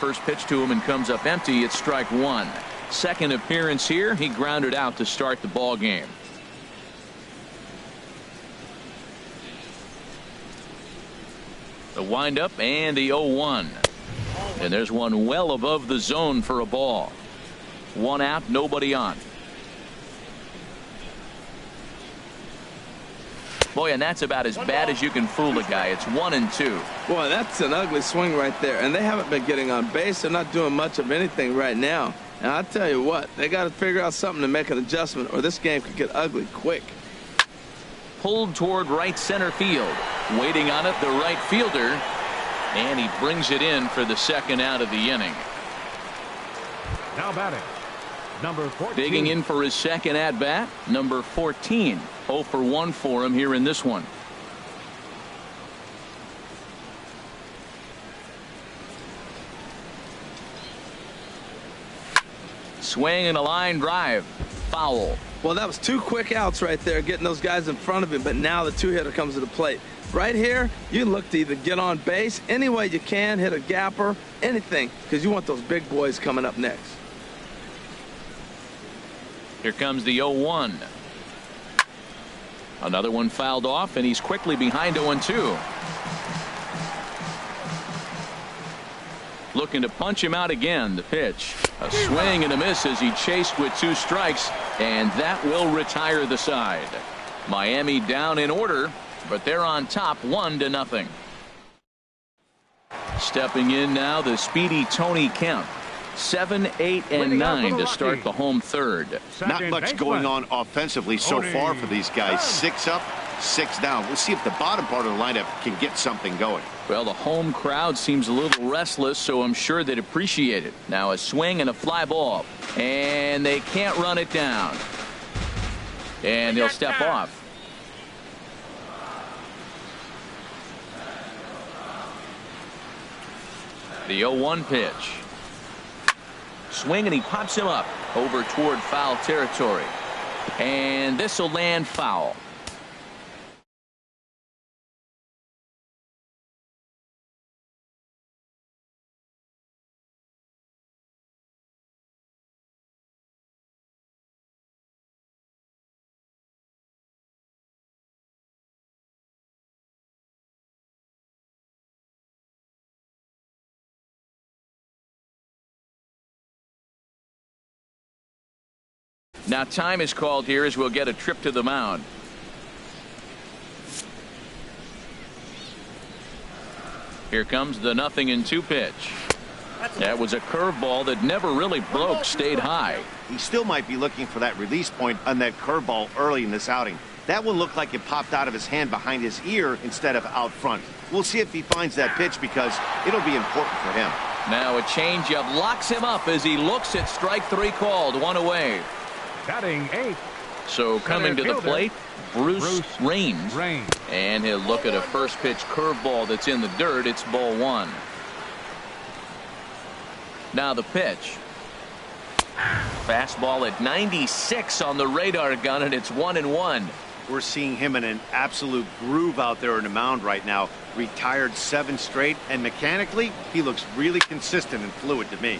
first pitch to him and comes up empty. It's strike one. Second appearance here. He grounded out to start the ball game. The windup and the 0-1. And there's one well above the zone for a ball. One out, nobody on. Boy, and that's about as bad as you can fool a guy. It's 1-2. Boy, that's an ugly swing right there. And they haven't been getting on base. They're not doing much of anything right now. And I'll tell you what, they got to figure out something to make an adjustment, or this game could get ugly quick. Pulled toward right center field. Waiting on it, the right fielder. And he brings it in for the second out of the inning. Now batting, number 14. Digging in for his second at bat, number 14. 0 for 1 for him here in this one. Swing and a line drive. Foul. Well, that was two quick outs right there, getting those guys in front of him, but now the two-hitter comes to the plate. Right here, you look to either get on base any way you can, hit a gapper, anything, because you want those big boys coming up next. Here comes the 0-1. Another one fouled off, and he's quickly behind 0-2. Looking to punch him out again. The pitch. A swing and a miss as he chased with 2 strikes, and that will retire the side. Miami down in order, but they're on top 1-0. Stepping in now, the speedy Tony Kemp. 7, 8, and 9 to start the home third. Not much going on offensively so far for these guys. 6 up, 6 down. We'll see if the bottom part of the lineup can get something going. Well, the home crowd seems a little restless, so I'm sure they'd appreciate it. Now a swing and a fly ball, and they can't run it down. And he'll step off. The 0-1 pitch. Swing, and he pops him up over toward foul territory. And this will land foul. Now time is called here as we'll get a trip to the mound. Here comes the 0-2 pitch. That was a curveball that never really broke, stayed high. He still might be looking for that release point on that curveball early in this outing. That one looked like it popped out of his hand behind his ear instead of out front. We'll see if he finds that pitch because it'll be important for him. Now a changeup locks him up as he looks at strike 3 called. 1 away. Batting 8. So coming to the plate, Bruce Raines. And he'll look at a first pitch curveball that's in the dirt. It's ball 1. Now the pitch. Fastball at 96 on the radar gun, and it's 1-1. We're seeing him in an absolute groove out there in the mound right now. Retired 7 straight, and mechanically, he looks really consistent and fluid to me.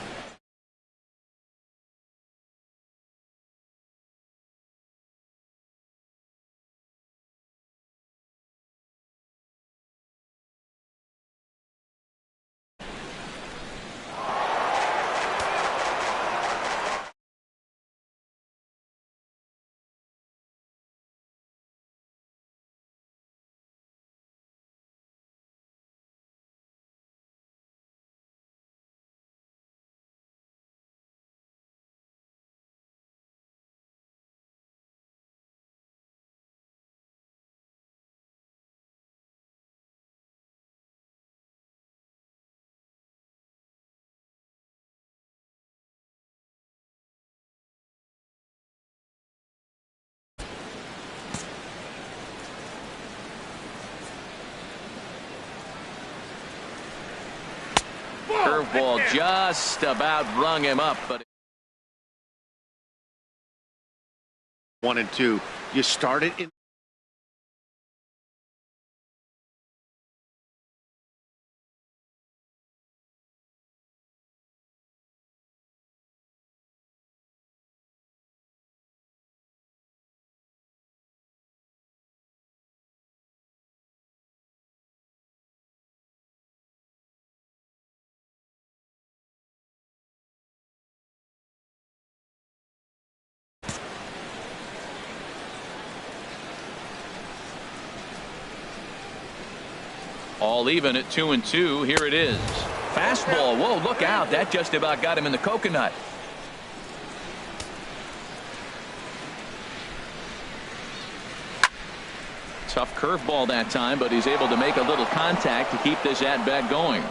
Curveball just about rung him up, but 1-2. You start it in All even at 2-2. Here it is. Fastball. Whoa, look out. That just about got him in the coconut. Tough curveball that time, but he's able to make a little contact to keep this at-bat going.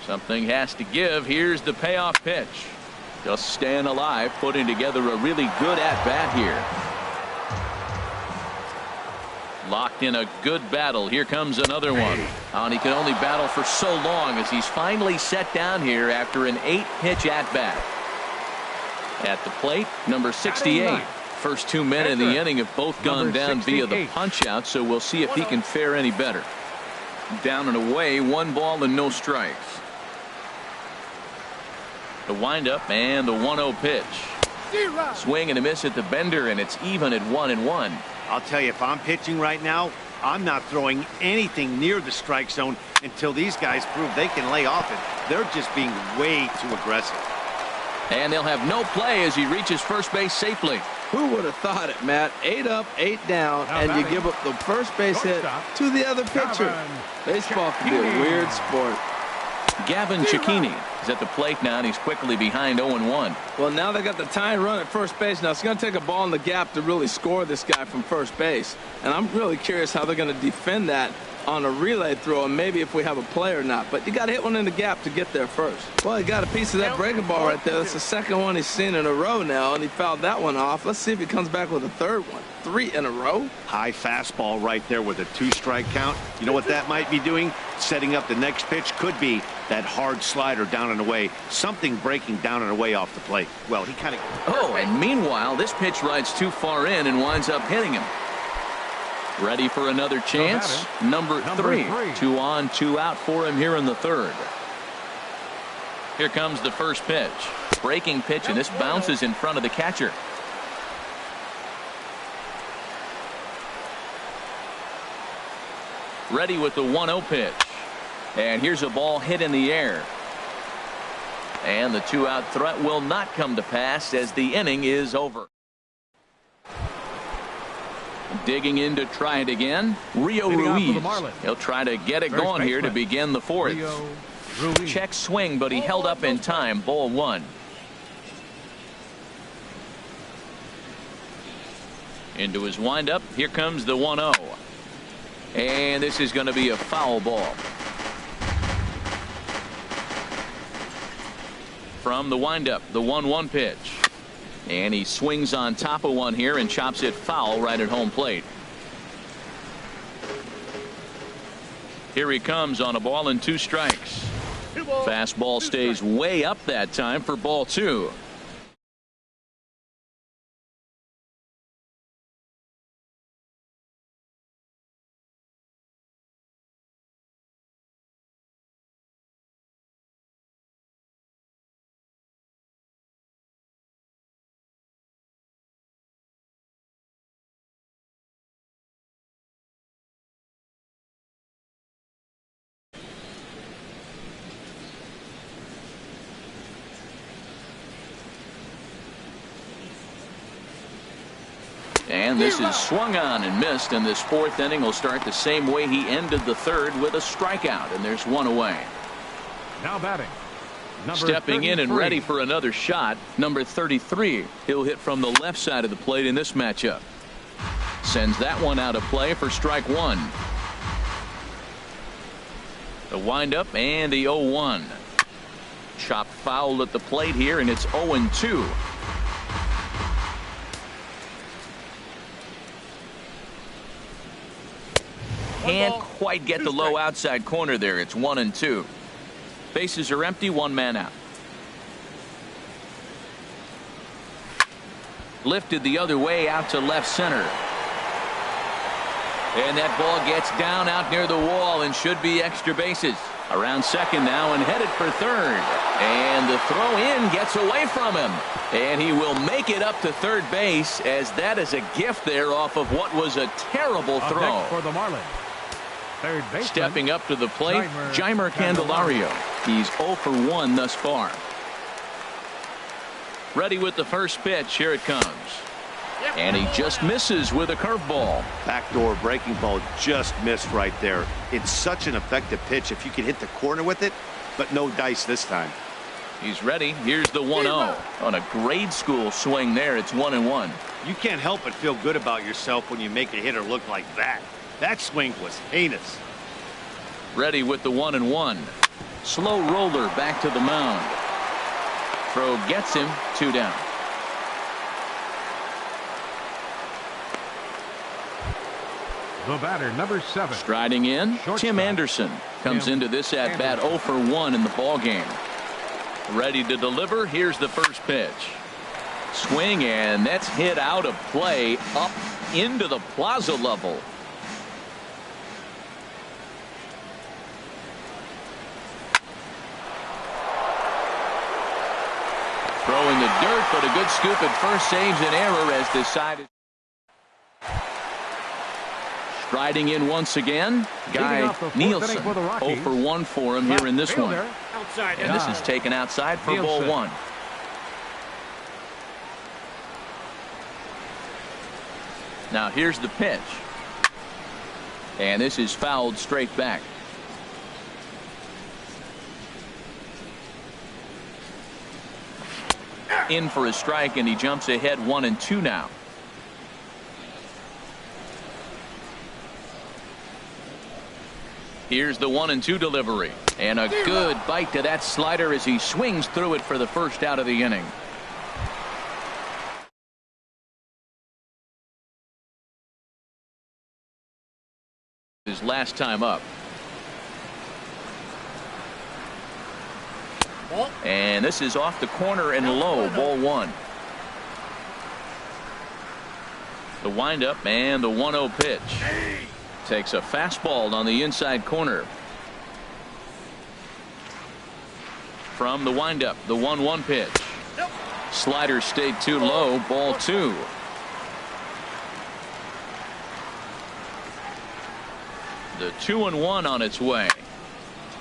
Something has to give. Here's the payoff pitch. Just staying alive, putting together a really good at-bat here. Locked in a good battle. Here comes another one. And he can only battle for so long as he's finally set down here after an 8-pitch at-bat. At the plate, number 68. First 2 men in the inning have both gone down via the punch-out, so we'll see if he can fare any better. Down and away, 1 ball and no strikes. The windup and the 1-0 pitch. Swing and a miss at the bender, and it's even at 1-1. I'll tell you, if I'm pitching right now, I'm not throwing anything near the strike zone until these guys prove they can lay off it. They're just being way too aggressive. And they'll have no play as he reaches first base safely. Who would have thought it, Matt? 8 up, 8 down, and you give up the first base hit to the other pitcher. Baseball can be a weird sport. Gavin Cicchini is at the plate now, and he's quickly behind 0-1. Well, now they got the tying run at first base. Now it's going to take a ball in the gap to really score this guy from first base. And I'm really curious how they're going to defend that on a relay throw, and maybe if we have a play or not. But you got to hit one in the gap to get there first. Well, he got a piece of that breaking ball right there. That's the second one he's seen in a row now, and he fouled that one off. Let's see if he comes back with a third one. 3 in a row. High fastball right there with a 2-strike count. You know what that might be doing? Setting up the next pitch. Could be that hard slider down and away. Something breaking down and away off the plate. Well, he kind of... Oh, and meanwhile, this pitch rides too far in and winds up hitting him. Ready for another chance. Number 3. 2 on, 2 out for him here in the third. Here comes the first pitch. Breaking pitch, and this bounces in front of the catcher. Ready with the 1-0 pitch. And here's a ball hit in the air. And the 2-out threat will not come to pass as the inning is over. Digging in to try it again. Rio Ruiz. He'll try to get it going here to begin the fourth. Check swing, but he held up in time. Ball 1. Into his windup. Here comes the 1-0. And this is going to be a foul ball. From the windup, the 1-1 pitch. And he swings on top of one here and chops it foul right at home plate. Here he comes on a ball and 2 strikes. Fastball stays way up that time for ball 2. And this is swung on and missed, and this fourth inning will start the same way he ended the third, with a strikeout, and there's 1 away. Now batting. Stepping in and ready for another shot, number 33. He'll hit from the left side of the plate in this matchup. Sends that one out of play for strike 1. The windup and the 0-1. Chopped foul at the plate here, and it's 0-2. Can't quite get the low outside corner there. It's 1-2. Bases are empty, 1 man out. Lifted the other way out to left center. And that ball gets down out near the wall and should be extra bases. Around second now and headed for third. And the throw in gets away from him. And he will make it up to third base, as that is a gift there off of what was a terrible throw. For the Marlins. Stepping up to the plate, Jeimer Candelario. He's 0 for 1 thus far. Ready with the first pitch. Here it comes. And he just misses with a curveball. Backdoor breaking ball just missed right there. It's such an effective pitch if you can hit the corner with it, but no dice this time. He's ready. Here's the 1-0. On a grade school swing there, it's 1-1. You can't help but feel good about yourself when you make a hitter look like that. That swing was heinous. Ready with the 1-1. Slow roller back to the mound. Throw gets him, 2 down. The batter, number 7. Striding in, Tim Anderson comes into this at bat 0 for 1 in the ball game. Ready to deliver. Here's the first pitch. Swing, and that's hit out of play up into the plaza level. Throwing the dirt, but a good scoop at first saves an error as decided. Striding in once again, Guy Nielsen. 0 for 1 for him here in this one. And this is taken outside for ball 1. Now here's the pitch. And this is fouled straight back. In for a strike, and he jumps ahead 1-2 now. Here's the 1-2 delivery, and a good bite to that slider as he swings through it for the first out of the inning. His last time up. And this is off the corner and low, ball 1. The windup and the 1-0 pitch. Takes a fastball on the inside corner. From the windup, the 1-1 pitch. Slider stayed too low, ball 2. The 2-1 on its way.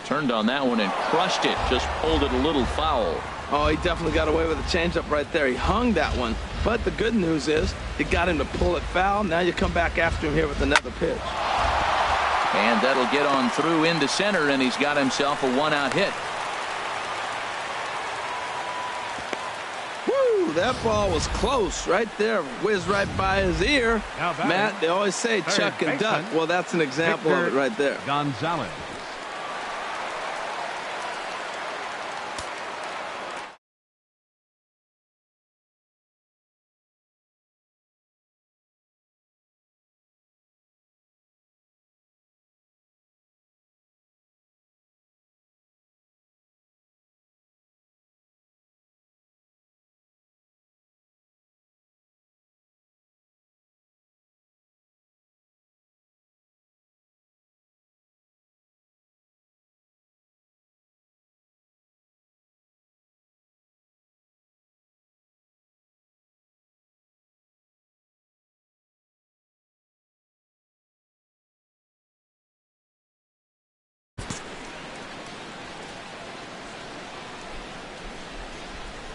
Turned on that one and crushed it. Just pulled it a little foul. Oh, he definitely got away with a changeup right there. He hung that one. But the good news is he got him to pull it foul. Now you come back after him here with another pitch. And that'll get on through into center, and he's got himself a 1-out hit. Woo, that ball was close right there. Whizzed right by his ear. Matt, they always say chuck and duck. Well, that's an example of it right there. Gonzalez.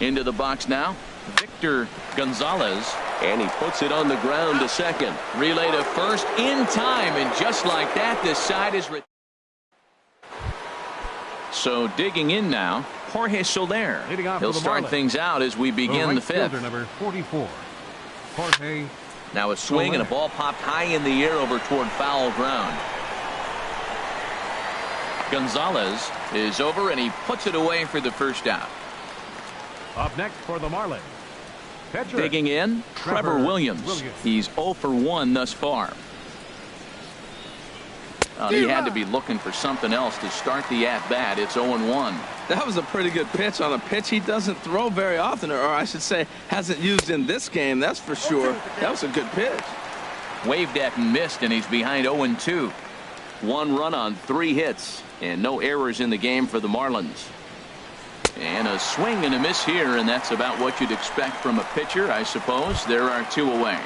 Into the box now, Victor Gonzalez, and he puts it on the ground to second. Relay to first in time, and just like that, this side is. So digging in now, Jorge Soler. He'll start things out as we begin the 5th. Number 44, Jorge. Now a swing and a ball popped high in the air over toward foul ground. Gonzalez is over, and he puts it away for the first out. Up next for the Marlins. Pitcher. Digging in, Trevor Williams. He's 0 for 1 thus far. He had to be looking for something else to start the at-bat. It's 0-1. That was a pretty good pitch on a pitch he doesn't throw very often, or I should say hasn't used in this game, that's for sure. That was a good pitch. Waved at and missed, and he's behind 0-2. 1 run on 3 hits, and no errors in the game for the Marlins. And a swing and a miss here, and that's about what you'd expect from a pitcher, I suppose. There are 2 away.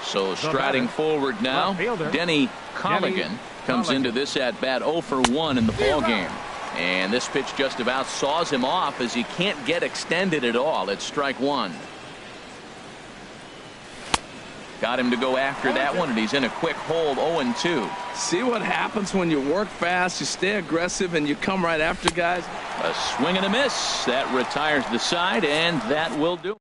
So striding forward now, Denny Colligan comes into this at bat 0 for 1 in the ball game. And this pitch just about saws him off as he can't get extended at all. It's strike 1. Got him to go after that one, and he's in a quick hold, 0-2. See what happens when you work fast, you stay aggressive, and you come right after guys? A swing and a miss. That retires the side, and that will do.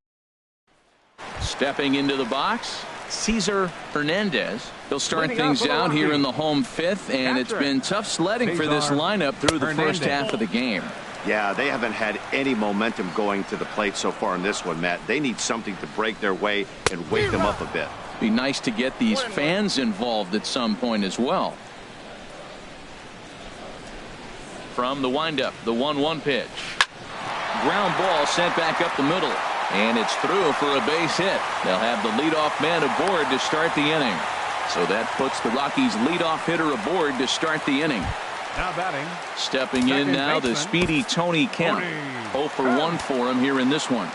Stepping into the box, Cesar Hernandez. He'll start things out here in the home fifth, and it's been tough sledding for this lineup through the first half of the game. Yeah, they haven't had any momentum going to the plate so far in this one, Matt. They need something to break their way and wake them up a bit. Be nice to get these fans involved at some point as well. From the windup, the 1-1 pitch. Ground ball sent back up the middle, and it's through for a base hit. They'll have the leadoff man aboard to start the inning. So that puts the Rockies leadoff hitter aboard to start the inning. Now batting. Stepping in now, the speedy Tony Kemp. 0 for 1 for him here in this one.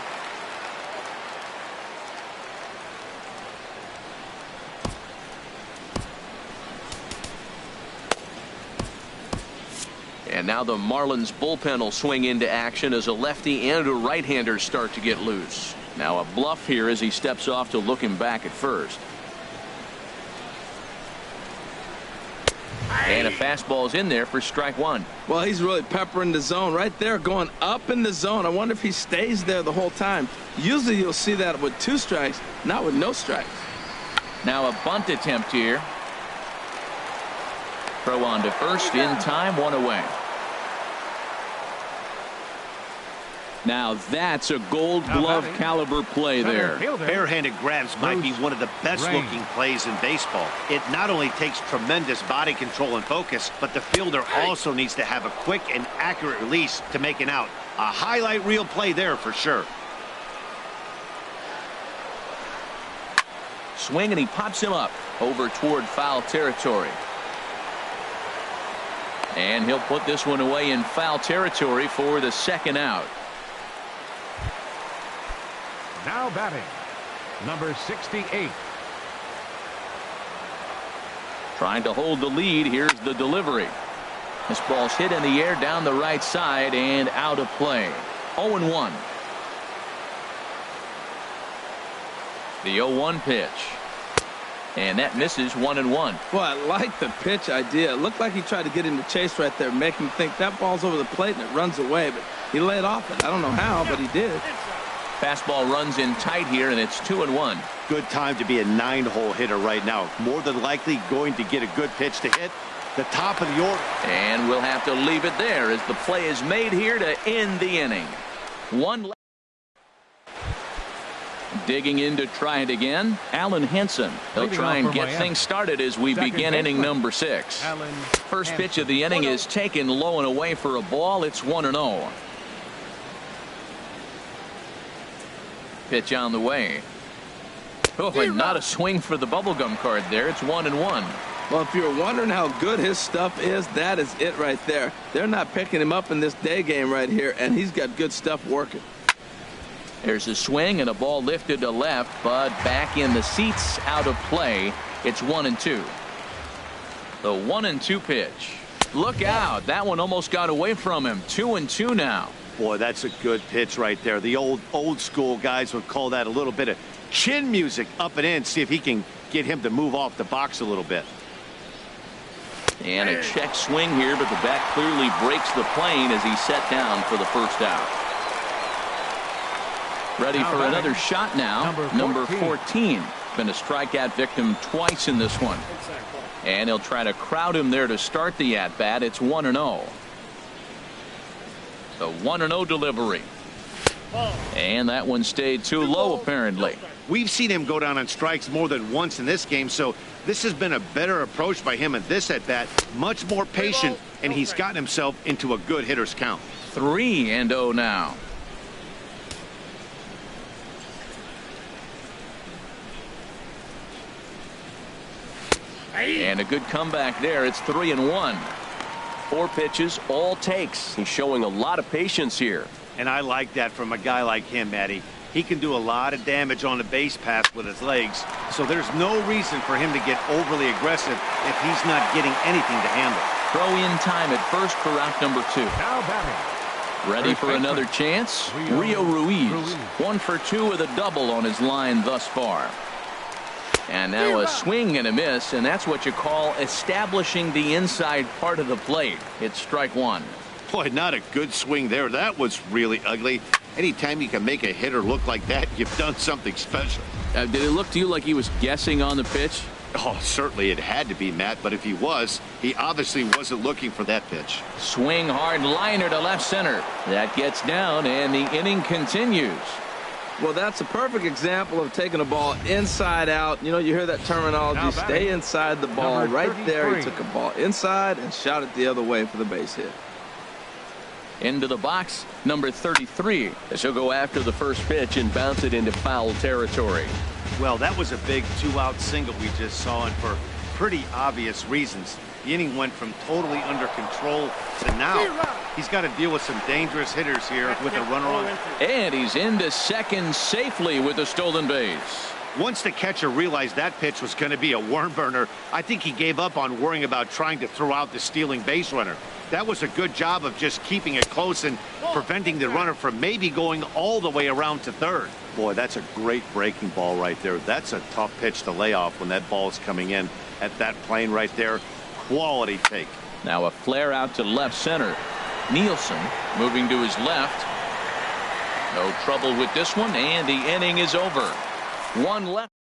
And now the Marlins bullpen will swing into action as a lefty and a right-hander start to get loose. Now a bluff here as he steps off to look him back at first. And a fastball is in there for strike one. Well, he's really peppering the zone right there, going up in the zone. I wonder if he stays there the whole time. Usually you'll see that with 2 strikes, not with no strikes. Now a bunt attempt here. Throw on to first in time, 1 away. Now that's a gold glove caliber play there. Barehanded grabs might be one of the best looking plays in baseball. It not only takes tremendous body control and focus, but the fielder also needs to have a quick and accurate release to make an out. A highlight reel play there for sure. Swing, and he pops him up over toward foul territory. And he'll put this one away in foul territory for the second out. Now batting, number 68. Trying to hold the lead. Here's the delivery. This ball's hit in the air down the right side and out of play. 0-1. The 0-1 pitch. And that misses 1-1. Well, I like the pitch idea. It looked like he tried to get him to chase right there, make him think that ball's over the plate and it runs away, but he laid off it. I don't know how, but he did. Fastball runs in tight here, and it's 2-1. Good time to be a 9-hole hitter right now. More than likely going to get a good pitch to hit the top of the order. And we'll have to leave it there as the play is made here to end the inning. One left. Digging in to try it again, Alan Henson. He'll try and get things started as we begin inning number 6. First pitch of the inning is taken low and away for a ball. It's 1-0. Pitch on the way. Oh, and not a swing for the bubblegum card there. It's 1-1. Well, if you're wondering how good his stuff is, that is it right there. They're not picking him up in this day game right here, and he's got good stuff working. There's a swing and a ball lifted to left, but back in the seats, out of play. It's 1-2. The 1-2 pitch. Look out. That one almost got away from him. 2-2 now. Boy, that's a good pitch right there. The old school guys would call that a little bit of chin music up and in. See if he can get him to move off the box a little bit. And a check swing here, but the bat clearly breaks the plane as he's set down for the first out. Ready for another shot now. Number 14. Been a strikeout victim twice in this one. And he'll try to crowd him there to start the at-bat. It's 1-0. The 1-0 delivery. And that one stayed too low, apparently. We've seen him go down on strikes more than once in this game, so this has been a better approach by him at this at-bat. Much more patient, and he's gotten himself into a good hitter's count. 3-0 now. And a good comeback there. It's 3-1. 4 pitches, all takes. He's showing a lot of patience here. And I like that from a guy like him, Matty. He can do a lot of damage on the base pass with his legs, so there's no reason for him to get overly aggressive if he's not getting anything to handle. Throw in time at first for out number 2. Now batting. Ready for another chance? Rio Ruiz. 1 for 2 with a double on his line thus far. And now a swing and a miss, and that's what you call establishing the inside part of the plate. It's strike one. Boy, not a good swing there. That was really ugly. Anytime you can make a hitter look like that, you've done something special. Did it look to you like he was guessing on the pitch? Oh, certainly it had to be, Matt, but if he was, he obviously wasn't looking for that pitch. Swing hard liner to left center. That gets down, and the inning continues. Well, that's a perfect example of taking a ball inside out. You know, you hear that terminology, stay inside the ball. Right there, he took a ball inside and shot it the other way for the base hit. Into the box, number 33. As he'll go after the first pitch and bounce it into foul territory. Well, that was a big two-out single we just saw, and for pretty obvious reasons. The inning went from totally under control to now he's got to deal with some dangerous hitters here with a runner on. And he's into second safely with a stolen base. Once the catcher realized that pitch was going to be a worm burner, I think he gave up on worrying about trying to throw out the stealing base runner. That was a good job of just keeping it close and preventing the runner from maybe going all the way around to third. Boy, that's a great breaking ball right there. That's a tough pitch to lay off when that ball is coming in at that plane right there. Quality take. Now a flare out to left center. Nielsen moving to his left. No trouble with this one, and the inning is over. One left.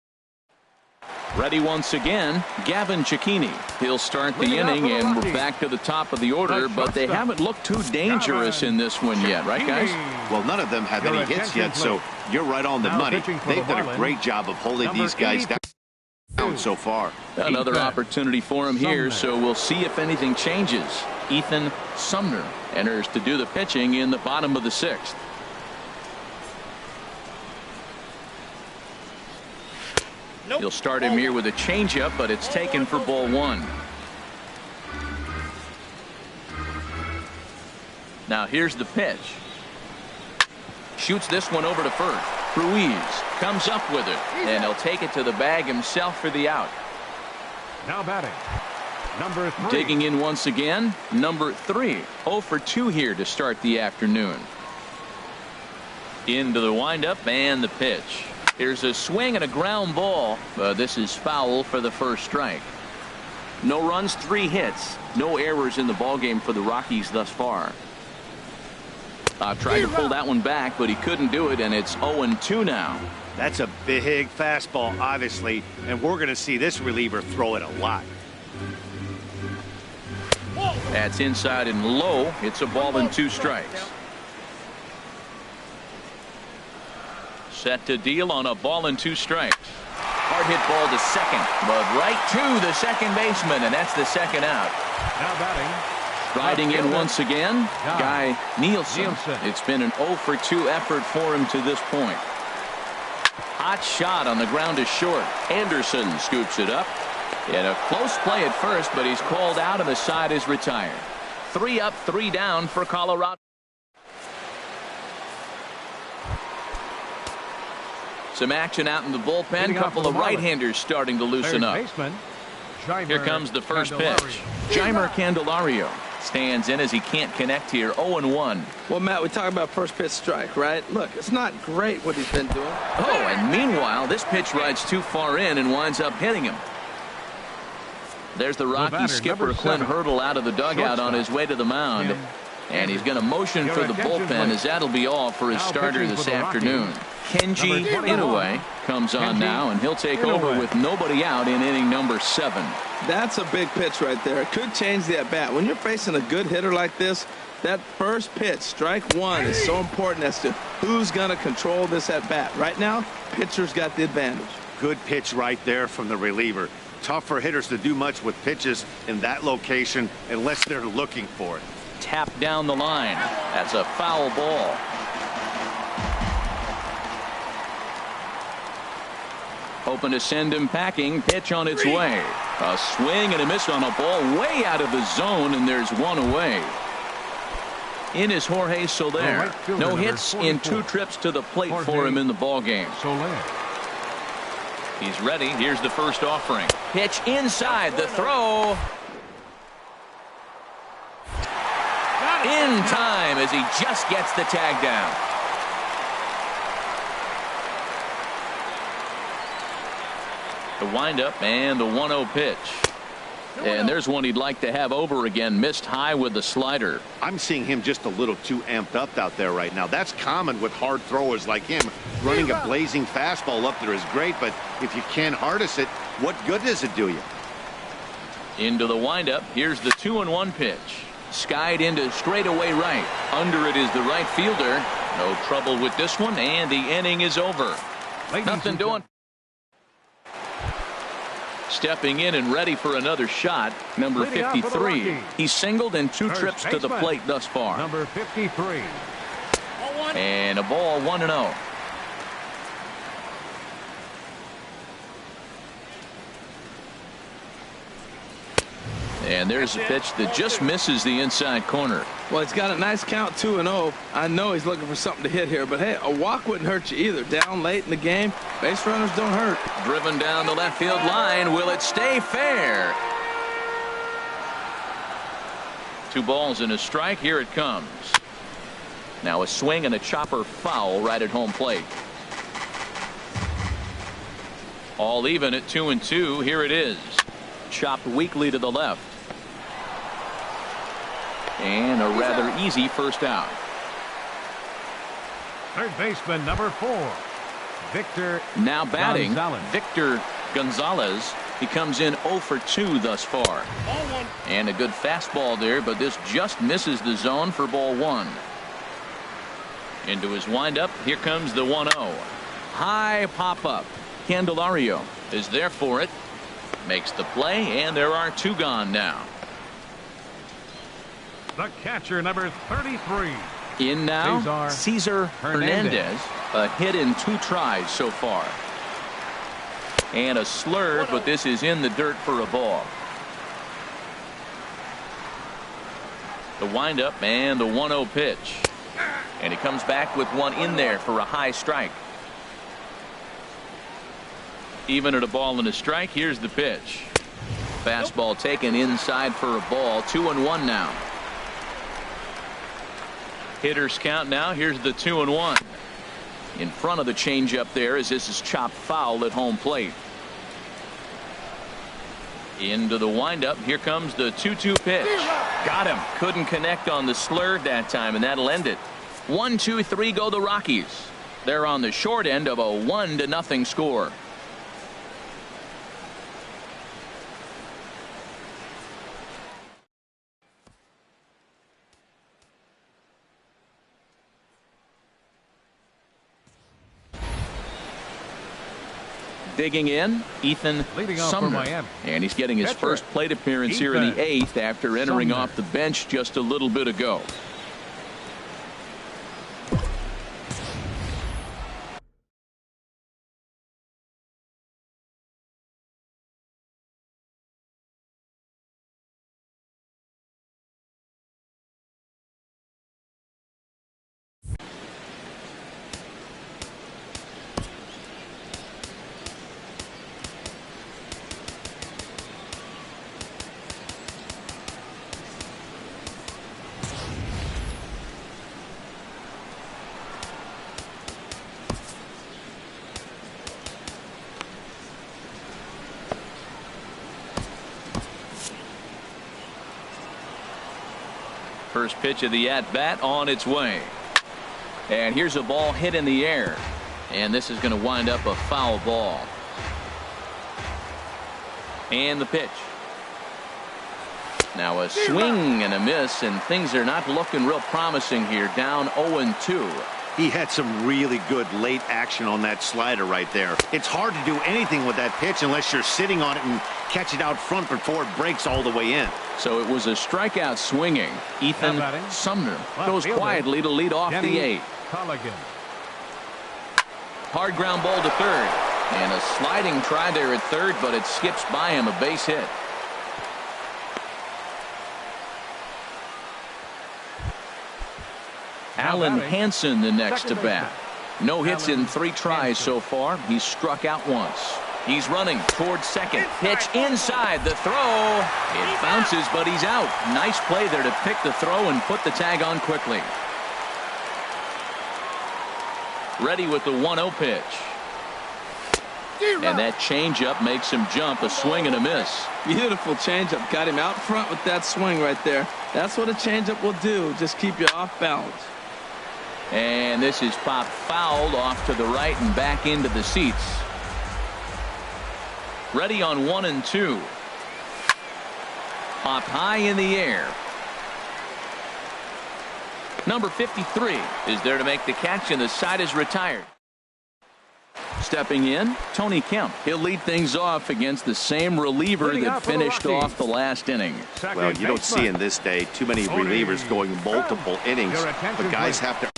Ready once again, Gavin Cicchini. He'll start the inning, and we're back to the top of the order, but they haven't looked too dangerous in this one yet, right, guys? Well, none of them have any hits yet, so you're right on the money. They've done a great job of holding these guys down so far. Another opportunity for him here, so we'll see if anything changes. Ethan Sumner enters to do the pitching in the bottom of the sixth. He'll start him here with a changeup, but it's taken for ball one. Now here's the pitch. Shoots this one over to first. Ruiz comes up with it, and he'll take it to the bag himself for the out. Now batting, number 3. Digging in once again, number 3. 0 for 2 here to start the afternoon. Into the windup and the pitch. Here's a swing and a ground ball. This is foul for the first strike. No runs, 3 hits. No errors in the ballgame for the Rockies thus far. Tried to pull that one back, but he couldn't do it, and it's 0-2 now. That's a big fastball, obviously, and we're going to see this reliever throw it a lot. That's inside and low. It's a ball and 2 strikes. Set to deal on a ball and 2 strikes. Hard hit ball to second, but right to the second baseman, and that's the second out. Now batting, riding in once again, Guy Nielsen. It's been an 0 for 2 effort for him to this point. Hot shot on the ground is short. Anderson scoops it up. In a close play at first, but he's called out and the side is retired. 3 up, 3 down for Colorado. Some action out in the bullpen. Couple of right-handers starting to loosen up. Here comes the first pitch. Jeimer Candelario stands in as he can't connect here. 0-1. Well, Matt, we talk about first pitch strike, right? Look, it's not great what he's been doing. Oh, and meanwhile, this pitch rides too far in and winds up hitting him. There's the Rocky skipper Clint Hurdle out of the dugout on his way to the mound. And he's going to motion for the bullpen, as that'll be all for his starter this afternoon. Kenji Inoue comes on now, and he'll take over with nobody out in inning number 7. That's a big pitch right there. It could change the at-bat. When you're facing a good hitter like this, that first pitch, strike 1, is so important as to who's going to control this at-bat. Right now, pitcher's got the advantage. Good pitch right there from the reliever. Tough for hitters to do much with pitches in that location unless they're looking for it. Tap down the line. That's a foul ball. Hoping to send him packing. Pitch on its way. A swing and a miss on a ball way out of the zone, and there's one away. In is Jorge Soler. No hits in 2 trips to the plate for him in the ballgame. He's ready. Here's the first offering. Pitch inside. The throw. In time as he just gets the tag down. The windup and the 1-0 pitch. And there's one he'd like to have over again. Missed high with the slider. I'm seeing him just a little too amped up out there right now. That's common with hard throwers like him. Running a blazing fastball up there is great, but if you can't harness it, what good does it do you? Into the windup. Here's the 2-1 pitch. Skied into straightaway right. Under it is the right fielder. No trouble with this one, and the inning is over. Nothing doing. Stepping in and ready for another shot, number 53. He's singled in 2 trips to the plate thus far. Number 53. And a ball, 1-0. And there's a pitch that just misses the inside corner. Well, he's got a nice count, 2-0. I know he's looking for something to hit here, but hey, a walk wouldn't hurt you either. Down late in the game, base runners don't hurt. Driven down the left field line. Will it stay fair? 2 balls and a strike. Here it comes. Now a swing and a chopper foul right at home plate. All even at 2-2. Here it is. Chopped weakly to the left. And a rather easy first out. Third baseman, number 4. Victor. Now batting, Gonzalez. Victor Gonzalez. He comes in 0 for 2 thus far. And a good fastball there, but this just misses the zone for ball 1. Into his windup. Here comes the 1-0. High pop up. Candelario is there for it. Makes the play, and there are 2 gone now. The catcher, number 33. In now, Cesar Hernandez. A hit in 2 tries so far. And a slur, but this is in the dirt for a ball. The windup and the 1-0 pitch. And he comes back with one in there for a high strike. Even at a ball and a strike. Here's the pitch. Fastball taken inside for a ball. 2-1 now. Hitters count now. Here's the 2-1. In front of the changeup there as this is chopped foul at home plate. Into the windup. Here comes the 2-2 pitch. Got him. Couldn't connect on the slur that time, and that'll end it. 1-2-3 go the Rockies. They're on the short end of a 1-0 score. Digging in, Ethan Sumner. And he's getting his first plate appearance here in the 8th after entering off the bench just a little bit ago. First pitch of the at-bat on its way. And here's a ball hit in the air. And this is going to wind up a foul ball. And the pitch. Now a swing and a miss, and things are not looking real promising here. Down 0-2. He had some really good late action on that slider right there. It's hard to do anything with that pitch unless you're sitting on it and catch it out front before it breaks all the way in. So it was a strikeout swinging. Ethan Sumner goes quietly to lead off the 8th. Hard ground ball to third. And a sliding try there at third, but it skips by him, a base hit. Alan Hansen the next to bat. No hits in 3 tries so far. He's struck out once. He's running towards second. Pitch inside the throw. It bounces, but he's out. Nice play there to pick the throw and put the tag on quickly. Ready with the 1-0 pitch. And that changeup makes him jump. A swing and a miss. Beautiful changeup. Got him out front with that swing right there. That's what a changeup will do. Just keep you off balance. And this is popped fouled off to the right and back into the seats. Ready on 1 and 2. Popped high in the air. Number 53 is there to make the catch, and the side is retired. Stepping in, Tony Kemp. He'll lead things off against the same reliever that finished off the last inning. Well, you don't see in this day too many relievers going multiple innings, but guys have to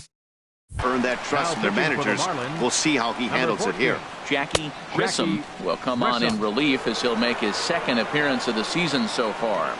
earn that trust from their managers. We'll see how he handles it here. Jackie Grissom will come on in relief as he'll make his second appearance of the season so far.